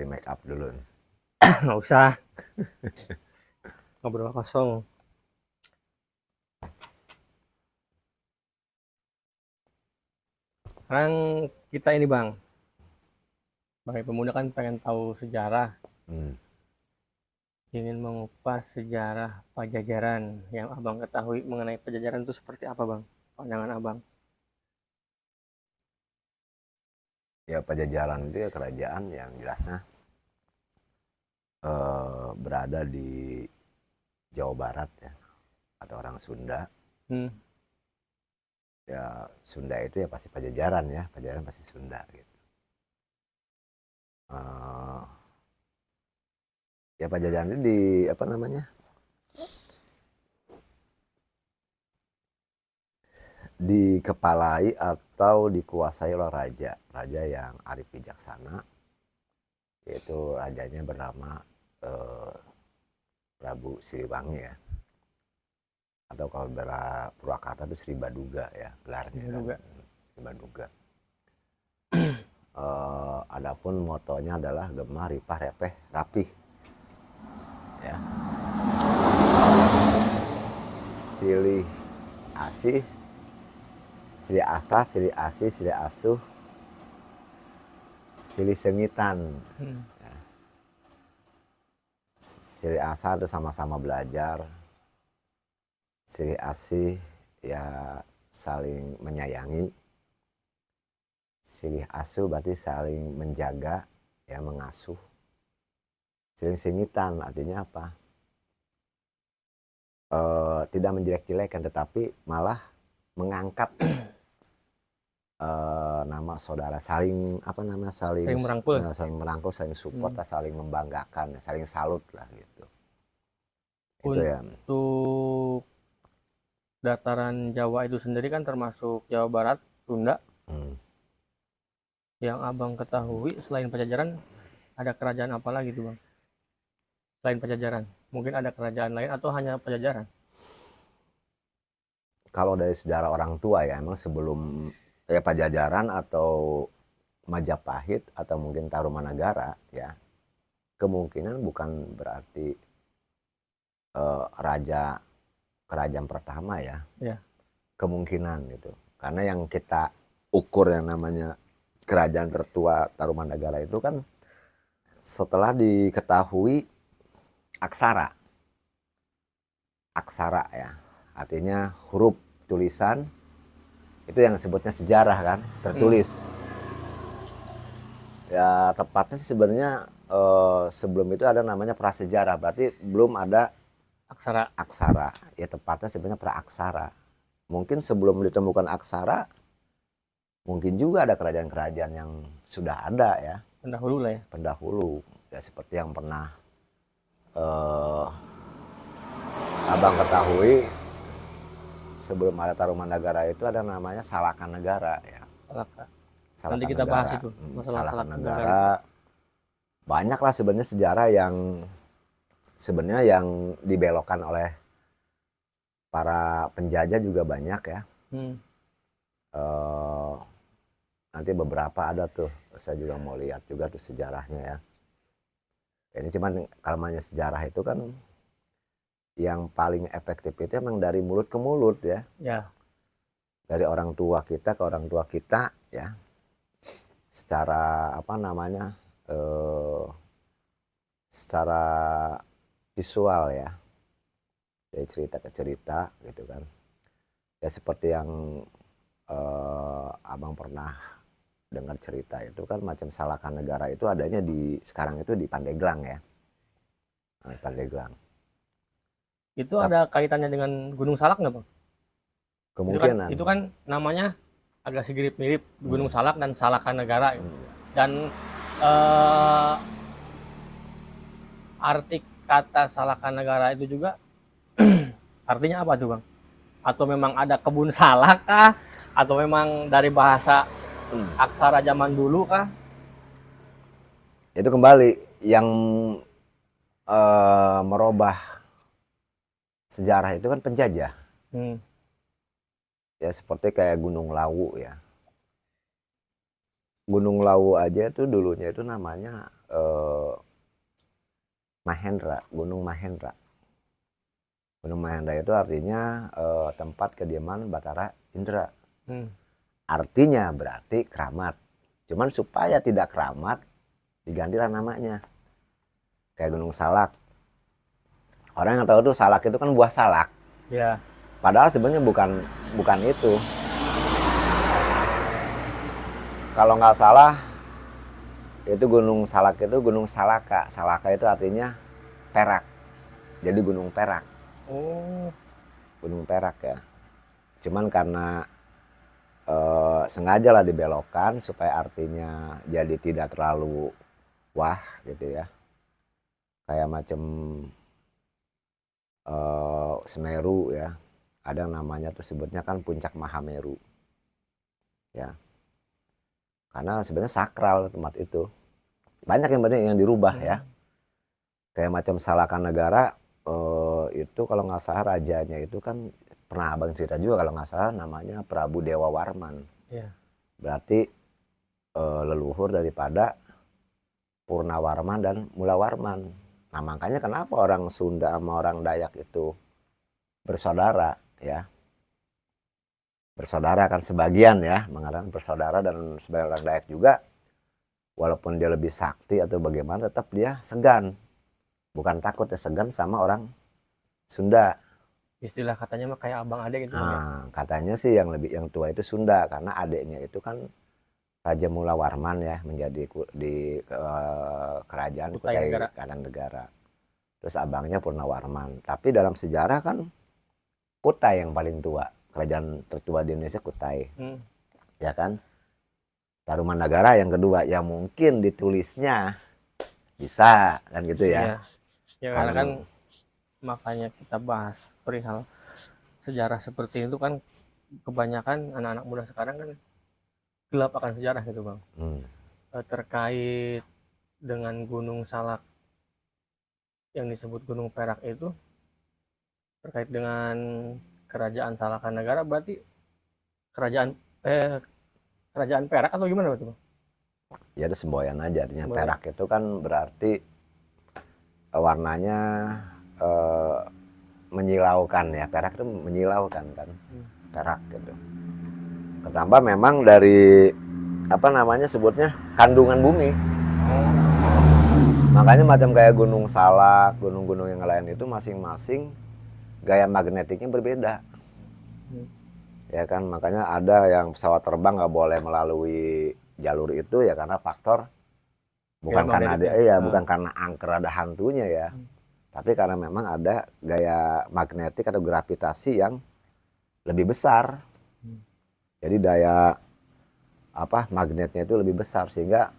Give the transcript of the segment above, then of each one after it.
di make up dulu? Nggak usah. Ngobrol kosong. Sekarang kita ini Bang, sebagai pemuda kan pengen tahu sejarah, ingin mengupas sejarah Pajajaran. Yang Abang ketahui mengenai Pajajaran itu seperti apa Bang? Pandangan Abang. Ya, Pajajaran itu ya kerajaan yang jelasnya berada di Jawa Barat ya, atau orang Sunda. Ya Sunda itu ya pasti Pajajaran ya, Pajajaran pasti Sunda gitu. Ya Pajajaran itu di apa namanya, dikepalai atau dikuasai oleh raja yang arif bijaksana, yaitu rajanya bernama Prabu Siliwangi ya, atau kalau bela Purwakarta itu Sri Baduga ya gelarnya kan. Sri Baduga. Adapun motonya adalah Gemah Ripah Repeh Rapih ya. Silih asih, silih asah, silih asih, silih asuh, silih sengitan. Ya. Silih asah itu sama-sama belajar, silih asih ya saling menyayangi, silih asuh berarti saling menjaga ya, mengasuh. Silih sengitan artinya apa? Tidak menjelek-jelekan tetapi malah mengangkat nama saudara, saling apa nama, saling merangkul, saling support, saling membanggakan, saling salut lah gitu. Itu ya. Untuk dataran Jawa itu sendiri kan termasuk Jawa Barat, Sunda. Yang Abang ketahui selain Pajajaran ada kerajaan apa lagi tuh Bang? Selain Pajajaran, mungkin ada kerajaan lain atau hanya Pajajaran? Kalau dari sejarah orang tua ya, emang sebelum ya Pajajaran atau Majapahit atau mungkin Tarumanagara ya, kemungkinan bukan berarti raja kerajaan pertama ya. Kemungkinan gitu, karena yang kita ukur yang namanya kerajaan tertua Tarumanagara itu kan setelah diketahui aksara ya, artinya huruf tulisan itu yang disebutnya sejarah kan, tertulis. Ya tepatnya sih sebenarnya sebelum itu ada namanya prasejarah, berarti belum ada aksara. Ya tepatnya sebenarnya praaksara. Mungkin sebelum ditemukan aksara, mungkin juga ada kerajaan-kerajaan yang sudah ada ya. Pendahulu lah ya. Pendahulu ya, seperti yang pernah Abang ketahui, sebelum ada Tarumanagara itu ada namanya Salakanegara ya. Nanti kita bahas itu masalah Salakanegara. Banyak lah sebenarnya sejarah yang dibelokkan oleh para penjajah juga banyak ya. Nanti beberapa ada tuh, saya juga mau lihat juga tuh sejarahnya ya. Ini cuman kalmanya sejarah itu kan yang paling efektif itu emang dari mulut ke mulut ya. Dari orang tua kita ke orang tua kita ya, secara apa namanya, secara visual ya, dari cerita ke cerita gitu kan ya. Seperti yang Abang pernah dengar cerita itu kan, macam Salakanegara itu adanya di sekarang itu di Pandeglang ya. Pandeglang itu ada kaitannya dengan Gunung Salak nggak Bang? Kemungkinan itu kan namanya agak sedikit mirip Gunung Salak dan Salakanegara gitu. Dan arti kata Salakanegara itu juga artinya apa tuh Bang? Atau memang ada kebun salak kah? Atau memang dari bahasa aksara zaman dulu kah? Itu kembali yang merubah sejarah itu kan penjajah. Ya seperti kayak Gunung Lawu ya. Gunung Lawu aja tuh dulunya itu namanya Mahendra, Gunung Mahendra. Gunung Mahendra itu artinya tempat kediaman Batara Indra. Artinya berarti keramat. Cuman supaya tidak keramat digantilah namanya. Kayak Gunung Salak. Orang yang tahu tuh salak itu kan buah salak. Ya. Padahal sebenarnya bukan itu. Kalau nggak salah itu Gunung Salak itu Gunung Salaka. Salaka itu artinya perak. Jadi gunung perak. Oh. Gunung Perak ya. Cuman karena sengaja lah dibelokkan supaya artinya jadi tidak terlalu wah gitu ya. Kayak macam Semeru ya. Ada namanya tuh sebutnya kan Puncak Mahameru. Ya. Karena sebenarnya sakral tempat itu. Banyak yang dirubah ya. Kayak macam Salakanegara itu kalau nggak salah rajanya itu kan pernah abang cerita juga kalau nggak salah namanya Prabu Dewa Warman. Ya. Berarti leluhur daripada Purnawarman dan Mulawarman. Nah makanya kenapa orang Sunda sama orang Dayak itu bersaudara ya. Bersaudara kan sebagian ya, mengatakan bersaudara, dan sebagian orang Dayak juga walaupun dia lebih sakti atau bagaimana tetap dia segan. Bukan takut ya, segan sama orang Sunda. Istilah katanya mah kayak abang adek gitu. Nah, katanya sih yang tua itu Sunda karena adiknya itu kan Raja Mula Warman ya, menjadi di kerajaan Kutai Kartanegara. Terus abangnya Purnawarman. Tapi dalam sejarah kan Kutai yang paling tua. Kerajaan tertua di Indonesia Kutai. Ya kan? Tarumanagara yang kedua. Ya mungkin ditulisnya bisa kan gitu ya. Ya karena kan makanya kita bahas perihal sejarah seperti itu kan kebanyakan anak-anak muda sekarang kan gelap akan sejarah gitu bang. Terkait dengan Gunung Salak yang disebut Gunung Perak itu terkait dengan Kerajaan Salakanegara, berarti kerajaan Perak atau gimana betul bang? Ya ada semboyan aja artinya. Perak itu kan berarti warnanya menyilaukan ya. Perak itu menyilaukan kan. Perak gitu. Ketambah memang dari apa namanya sebutnya kandungan bumi. Makanya macam kayak Gunung Salak, gunung-gunung yang lain itu masing-masing gaya magnetiknya berbeda. Ya kan, makanya ada yang pesawat terbang nggak boleh melalui jalur itu ya karena faktor bukan karena ada bukan karena angker ada hantunya ya. Tapi karena memang ada gaya magnetik atau gravitasi yang lebih besar. Jadi daya magnetnya itu lebih besar sehingga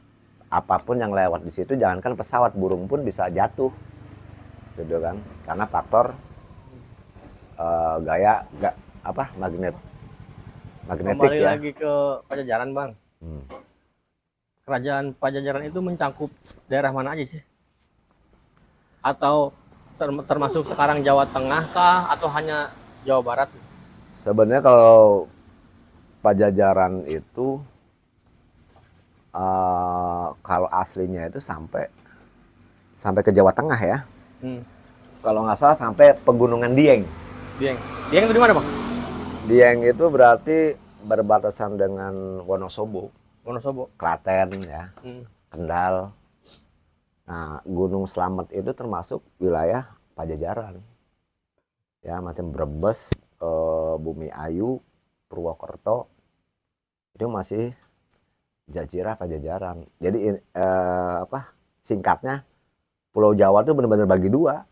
apapun yang lewat di situ, jangankan pesawat, burung pun bisa jatuh. Gitu kan? Karena faktor magnetik Kembali ya. lagi ke Pajajaran bang. Kerajaan Pajajaran itu mencakup daerah mana aja sih? Atau termasuk sekarang Jawa Tengah kah atau hanya Jawa Barat? Sebenarnya kalau Pajajaran itu kalau aslinya itu sampai ke Jawa Tengah ya. Kalau nggak salah sampai Pegunungan Dieng. Dieng itu di mana bang? Dieng itu berarti berbatasan dengan Wonosobo, Klaten ya, Kendal. Nah, Gunung Slamet itu termasuk wilayah Pajajaran. Ya, macam Brebes, Bumi Ayu, Purwokerto itu masih Jazirah Pajajaran. Jadi singkatnya Pulau Jawa itu benar-benar bagi dua.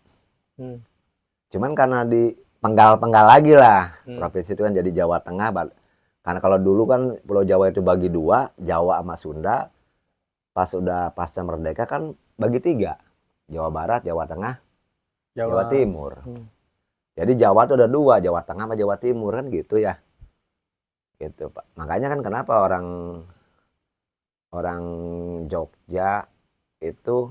Cuman karena di penggal lagi lah provinsi itu kan jadi Jawa Tengah. Karena kalau dulu kan Pulau Jawa itu bagi dua, Jawa sama Sunda. Pas udah pasca merdeka kan bagi tiga, Jawa Barat, Jawa Tengah, Jawa Timur. Jadi Jawa itu ada dua, Jawa Tengah sama Jawa Timur kan gitu ya. Gitu Pak. Makanya kan kenapa orang Jogja itu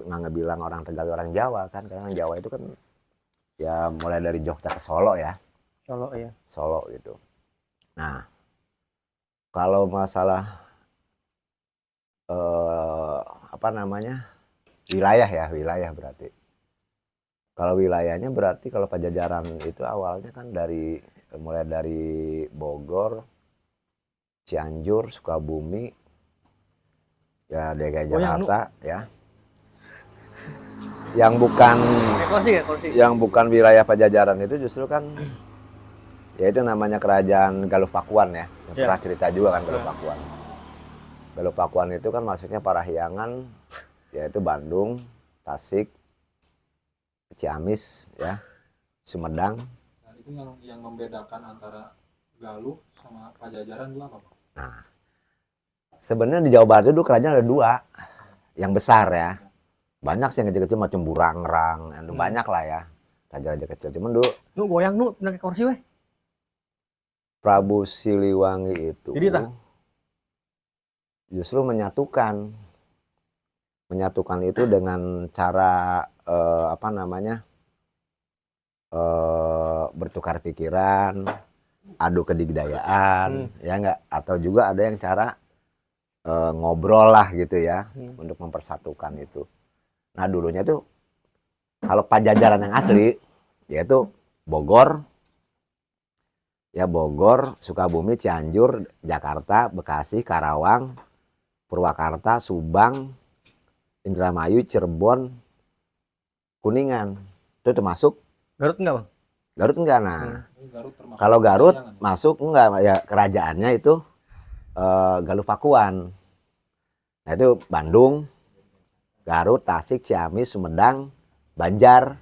nggak bilang orang Tegal orang Jawa kan, karena orang Jawa itu kan ya mulai dari Jogja ke Solo ya. Solo ya. Solo gitu. Nah, Kalau masalah apa namanya wilayah berarti. Kalau wilayahnya berarti kalau Pajajaran itu awalnya kan mulai dari Bogor, Cianjur, Sukabumi, ya DKI Jakarta ya. Yang bukan wilayah Pajajaran itu justru kan ya itu namanya kerajaan Galuh Pakuan ya. Yang pernah cerita juga kan Galuh Pakuan. Galuh Pakuan itu kan masuknya Parahyangan, yaitu Bandung, Tasik, Ciamis ya, Sumedang. Nah, itu yang membedakan antara Galuh sama Pajajaran itu apa, Pak? Nah, sebenarnya di Jawa Barat itu kerajaan ada 2 yang besar ya. Banyak sih yang kecil-kecil macam Burangrang, banyak lah ya raja-raja kecil. Cuman dulu goyang pakai kursi weh. Prabu Siliwangi itu Jadi justru menyatukan itu dengan cara apa namanya bertukar pikiran, adu kedigdayaan, ya enggak, atau juga ada yang cara ngobrol lah gitu ya untuk mempersatukan itu. Nah dulunya tuh kalau Pajajaran yang asli yaitu Bogor, Sukabumi, Cianjur, Jakarta, Bekasi, Karawang, Purwakarta, Subang, Indramayu, Cirebon, Kuningan. Itu termasuk Garut enggak, Bang? Garut enggak. Nah, kalau Garut masuk enggak ya, kerajaannya itu Galuh Pakuan. Nah itu Bandung, Garut, Tasik, Ciamis, Sumedang, Banjar.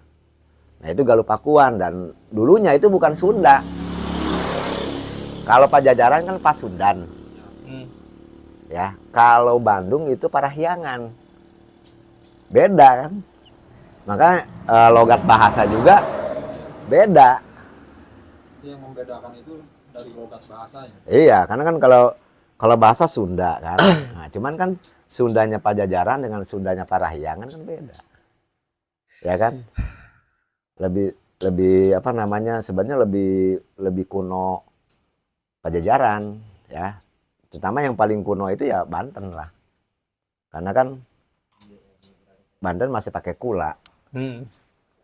Nah itu Galuh Pakuan, dan dulunya itu bukan Sunda. Kalau Pajajaran kan Pasundan. Ya, kalau Bandung itu Parahyangan. Beda kan? Maka logat bahasa juga beda. Yang membedakan itu dari logat bahasanya. Iya, karena kan kalau bahasa Sunda kan. Nah, cuman kan Sundanya Pajajaran dengan Sundanya Parahyangan kan beda. Ya kan? Lebih apa namanya? Sebenarnya lebih kuno Pajajaran ya. Terutama yang paling kuno itu ya Banten lah. Karena kan Banten masih pakai kula.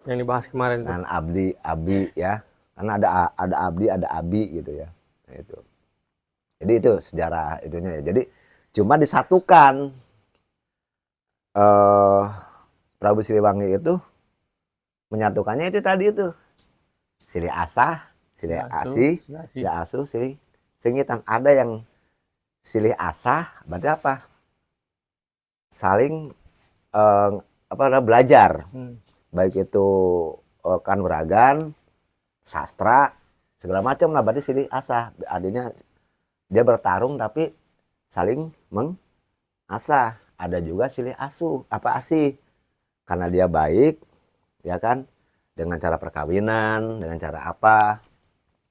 Yang dibahas kemarin kan abdi ya. Karena ada abdi, ada abi gitu ya. Nah, itu. Jadi itu sejarah itunya ya. Jadi cuma disatukan Prabu Siliwangi itu menyatukannya itu tadi itu. Silih asah, silih asih, silih asuh, silih singitan. Ada yang silih asah, berarti apa? Saling belajar. Baik itu kanuragan, sastra, segala macam lah, berarti silih asah. Artinya dia bertarung tapi saling mengasah. Ada juga silih asuh, asih. Karena dia baik, ya kan? Dengan cara perkawinan, dengan cara apa,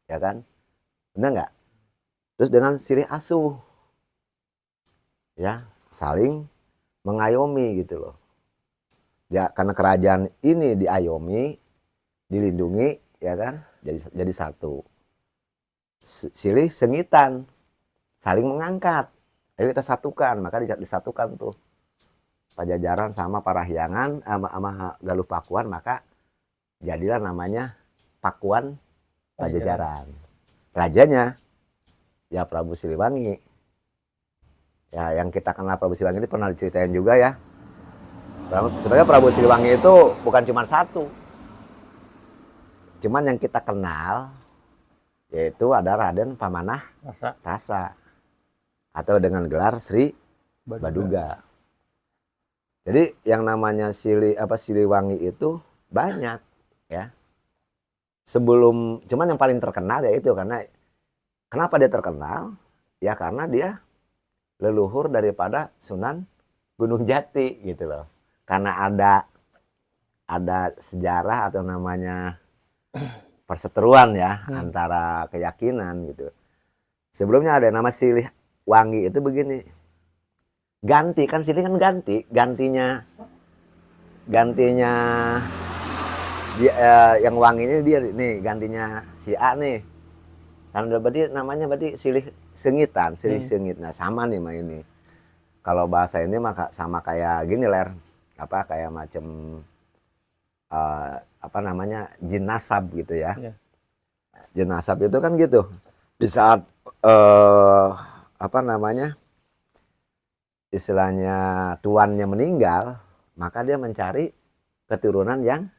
ya kan? Benar nggak? Terus dengan silih asuh, ya saling mengayomi gitu loh. Ya karena kerajaan ini diayomi, dilindungi, ya kan? Jadi satu. Silih sengitan, saling mengangkat. Ayo kita satukan, maka disatukan tuh Pajajaran sama Parahyangan sama Galuh Pakuan, maka jadilah namanya Pakuan Pajajaran. Rajanya ya Prabu Siliwangi. Ya yang kita kenal Prabu Siliwangi ini pernah diceritain juga ya. Sebenarnya Prabu Siliwangi itu bukan cuma satu. Cuman yang kita kenal yaitu ada Raden Pamanah Rasa. Atau dengan gelar Sri Baduga. Jadi yang namanya Siliwangi itu banyak ya. Cuman yang paling terkenal ya itu, karena kenapa dia terkenal? Ya karena dia leluhur daripada Sunan Gunung Jati gitu loh. Karena ada sejarah atau namanya perseteruan ya antara keyakinan gitu. Sebelumnya ada nama Siliwangi itu begini. Ganti kan Silih kan gantinya dia, yang Wangi ini dia nih gantinya si A nih. Kan berarti namanya berarti Sengitan, Sri Sengit. Nah, sama nih mah ini. Kalau bahasa ini mah sama kayak gini ler, apa kayak macam apa namanya jin nasab gitu ya. Iya. Jin nasab itu kan gitu. Di saat apa namanya istilahnya tuannya meninggal, maka dia mencari keturunan yang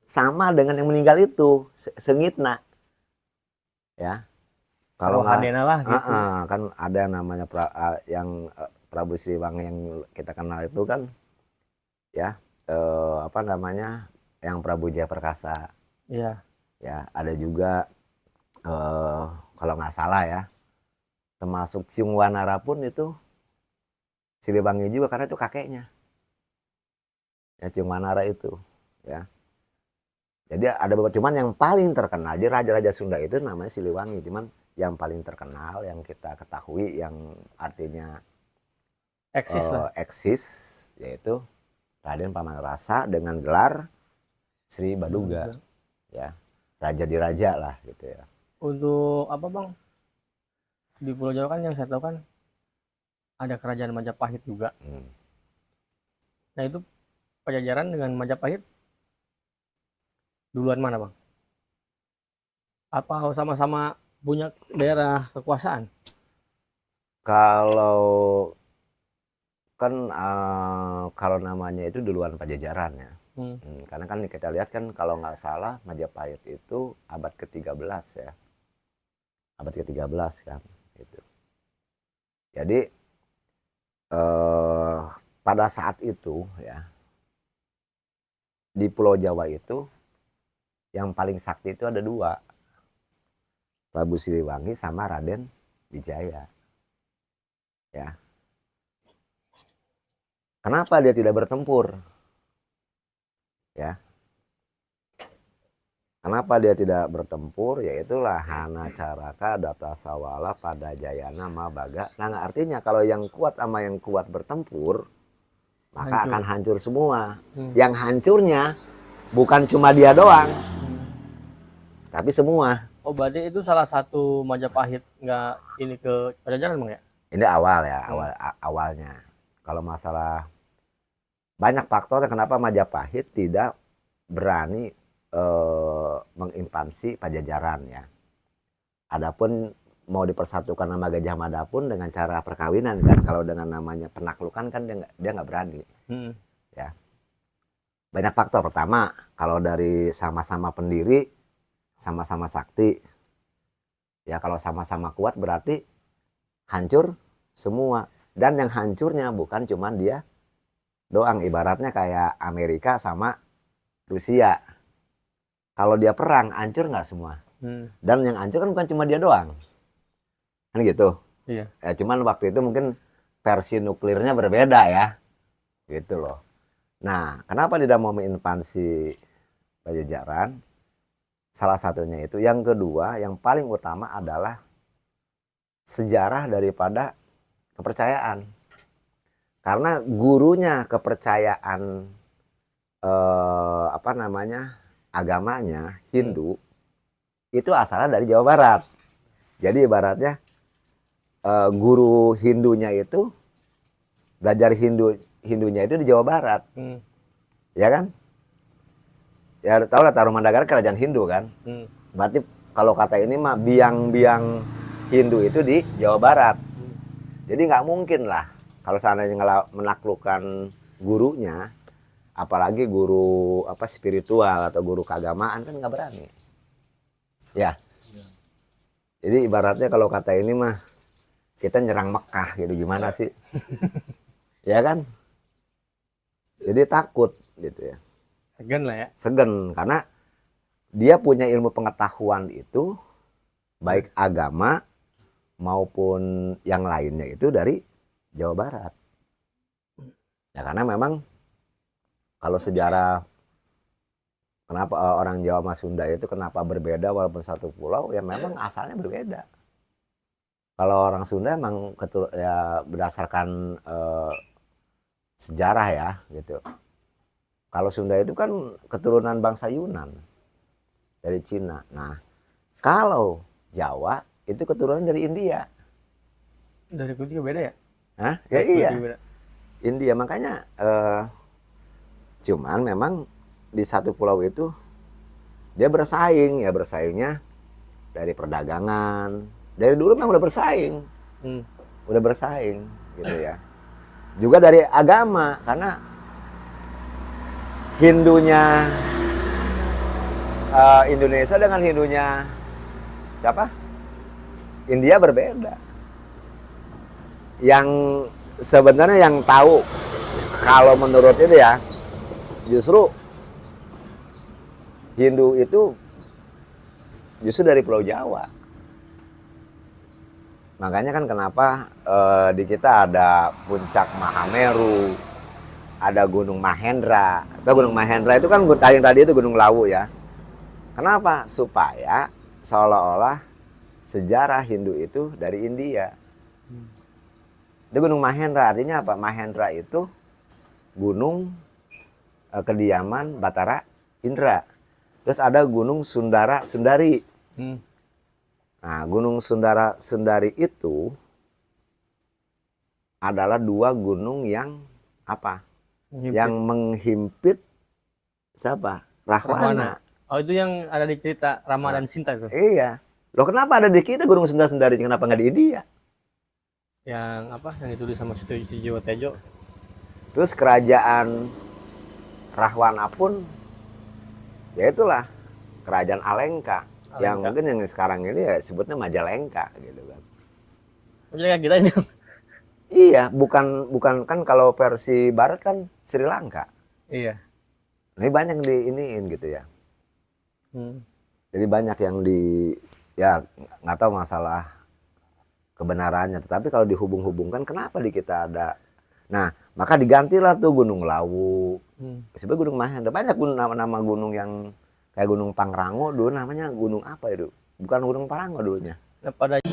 sama dengan yang meninggal itu, sengitna. Ya. Kalau Hadena lah gitu. kan ada namanya yang Prabu Siliwangi yang kita kenal itu kan ya apa namanya yang Prabu Jayaperkasa. Iya. Ya, ada juga kalau nggak salah ya, termasuk Ciung Wanara pun itu Siliwangi juga karena itu kakeknya. Ya, Ciung Wanara itu, ya. Jadi ada beberapa, cuman yang paling terkenal di raja-raja Sunda itu namanya Siliwangi, cuman yang paling terkenal yang kita ketahui yang artinya eksis yaitu Raden Pamanrasa dengan gelar Sri Baduga. Ya, raja di raja lah gitu ya. Untuk apa bang? Di Pulau Jawa kan yang saya tahu kan ada kerajaan Majapahit juga. Nah itu Pajajaran dengan Majapahit duluan mana bang? Apa sama-sama punya daerah kekuasaan? Kalau kan kalau namanya itu duluan Pajajaran ya. Karena kan kita lihat kan kalau nggak salah Majapahit itu abad ke-13 ya. Abad ke-13 kan gitu. Jadi pada saat itu ya di Pulau Jawa itu yang paling sakti itu ada dua, Prabu Siliwangi sama Raden Wijaya. Ya. Kenapa dia tidak bertempur? Ya. Kenapa dia tidak bertempur? Yaitulah Hana Caraka Datasawala pada Jayana Mabaga. Nah, artinya kalau yang kuat sama yang kuat bertempur, maka akan hancur semua. Yang hancurnya bukan cuma dia doang, tapi semua. Oh berarti itu salah satu Majapahit nggak ini ke Pajajaran bang ya? Ini awal ya, awalnya. Kalau masalah banyak faktor kenapa Majapahit tidak berani menginvasi Pajajaran ya. Adapun mau dipersatukan nama Gajah Mada pun dengan cara perkawinan kan, kalau dengan namanya penaklukan kan dia nggak berani. Ya. Banyak faktor. Pertama, kalau dari sama-sama pendiri, sama-sama sakti. Ya kalau sama-sama kuat berarti hancur semua. Dan yang hancurnya bukan cuma dia doang, ibaratnya kayak Amerika sama Rusia. Kalau dia perang, hancur nggak semua? Dan yang hancur kan bukan cuma dia doang. Kan gitu. Iya. Ya, cuman waktu itu mungkin versi nuklirnya berbeda ya. Gitu loh. Nah, kenapa tidak mau menginvasi Pajajaran? Salah satunya itu. Yang kedua, yang paling utama adalah sejarah daripada kepercayaan. Karena gurunya kepercayaan apa namanya agamanya Hindu itu asalnya dari Jawa Barat. Jadi ibaratnya guru Hindunya itu belajar Hindunya itu di Jawa Barat, ya kan? Ya tahu lah Tarumanagara kerajaan Hindu kan. Berarti kalau kata ini mah biang-biang Hindu itu di Jawa Barat. Jadi nggak mungkin lah kalau seandainya menaklukkan gurunya, apalagi guru apa spiritual atau guru keagamaan kan nggak berani. Ya. Jadi ibaratnya kalau kata ini mah kita nyerang Mekah gitu, gimana sih? Ya kan? Jadi takut gitu ya. Segan lah ya. Segan karena dia punya ilmu pengetahuan itu baik agama maupun yang lainnya itu dari Jawa Barat. Ya karena memang kalau sejarah kenapa orang Jawa sama Sunda itu kenapa berbeda walaupun satu pulau, ya memang asalnya berbeda. Kalau orang Sunda emang ya berdasarkan sejarah ya gitu. Kalau Sunda itu kan keturunan bangsa Yunan dari Cina. Nah, kalau Jawa itu keturunan dari India. Dari kulit juga beda ya? Hah? Ya Dari kulit iya, juga beda. India makanya cuman memang di satu pulau itu dia bersaing ya, bersaingnya dari perdagangan. Dari dulu memang udah bersaing, Hmm. udah bersaing gitu ya. Juga dari agama karena Hindunya Indonesia dengan Hindunya siapa? India berbeda. Yang sebenarnya yang tahu kalau menurut itu ya, justru Hindu itu justru dari Pulau Jawa. Makanya kan kenapa di kita ada puncak Mahameru, ada Gunung Mahendra. Atau Gunung Mahendra itu kan yang tadi itu Gunung Lawu ya. Kenapa? Supaya seolah-olah sejarah Hindu itu dari India. Itu Gunung Mahendra artinya apa? Mahendra itu gunung kediaman Batara Indra. Terus ada Gunung Sundara Sundari. Hmm. Nah, Gunung Sundara Sundari itu adalah dua gunung yang apa? Menghimpit. Yang menghimpit siapa? Rahwana. Oh, itu yang ada di cerita Rama dan Sinta itu. Iya. Loh kenapa ada di kita Gunung Sundara Sundari? Kenapa nggak di India? Yang apa? Yang ditulis sama Sujiwo Tejo. Terus kerajaan Rahwana pun ya itulah kerajaan Alengka. Yang mungkin yang sekarang ini ya sebutnya Majalengka gitu kan. Majalengka kita ini. Iya, bukan kan kalau versi barat kan Sri Lanka. Iya. Ini banyak di iniin gitu ya. Hmm. Jadi banyak yang ya nggak tahu masalah kebenarannya. Tetapi kalau dihubung-hubungkan kenapa di kita ada. Nah, maka digantilah tuh Gunung Lawu. Sebenarnya Gunung Mahendra. Banyak nama gunung yang kayak Gunung Pangrango dulu namanya gunung apa itu? Bukan Gunung Pangrango dulunya. Nah, pada